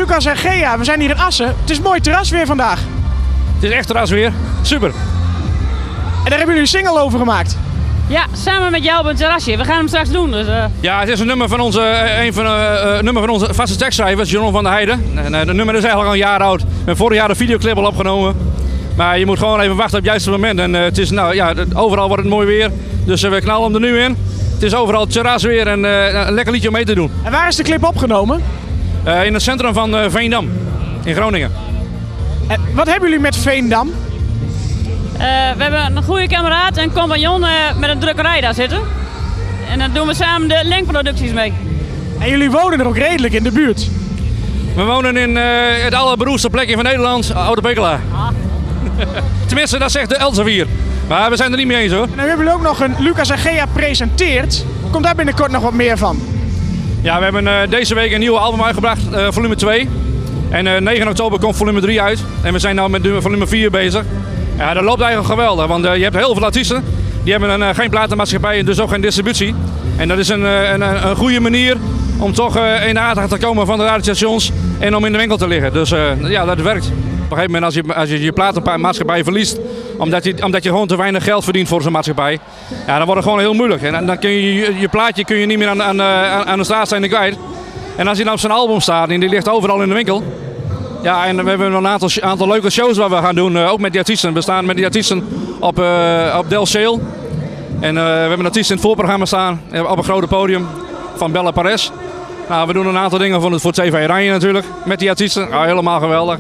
Lucas en Gea, we zijn hier in Assen. Het is mooi terras weer vandaag. Het is echt terras weer. Super. En daar hebben jullie een single over gemaakt. Ja, samen met jou op het terrasje. We gaan hem straks doen. Dus, Ja, het is een nummer van onze vaste tekstschrijver, Jeroen van der Heijden. En, het nummer is eigenlijk al een jaar oud. We hebben vorig jaar de videoclip al opgenomen. Maar je moet gewoon even wachten op het juiste moment. En het is, nou, ja, overal wordt het mooi weer. Dus we knallen hem er nu in. Het is overal terras weer en een lekker liedje om mee te doen. En waar is de clip opgenomen? In het centrum van Veendam, in Groningen. En wat hebben jullie met Veendam? we hebben een goede kameraad en compagnon met een drukkerij daar zitten. En dan doen we samen de Link-producties mee. En jullie wonen er ook redelijk in de buurt. We wonen in het allerberoemdste plekje van Nederland, Oude Pekela. Tenminste, dat zegt de Elsevier. Maar we zijn er niet mee eens hoor. En dan hebben jullie ook nog een Lucas en Gea presenteert. Komt daar binnenkort nog wat meer van? Ja, we hebben deze week een nieuw album uitgebracht, volume 2. En 9 oktober komt volume 3 uit. En we zijn nu met volume 4 bezig. Ja, dat loopt eigenlijk geweldig, want je hebt heel veel artiesten. Die hebben geen platenmaatschappij en dus ook geen distributie. En dat is een goede manier om toch in de aandacht te komen van de radiostations en om in de winkel te liggen. Dus ja, dat werkt. Op een gegeven moment als je je platenmaatschappij verliest, omdat je gewoon te weinig geld verdient voor zo'n maatschappij, ja, dan wordt het gewoon heel moeilijk. En dan kun je plaatje kun je niet meer aan de straatstenen kwijt. En als hij dan op zijn album staat en die ligt overal in de winkel. Ja, en we hebben een aantal leuke shows waar we gaan doen, ook met die artiesten. We staan met die artiesten op Del Sail. En we hebben een artiest in het voorprogramma staan, op een grote podium van Bella Paris. Nou, we doen een aantal dingen voor TV Oranje natuurlijk, met die artiesten. Ja, helemaal geweldig.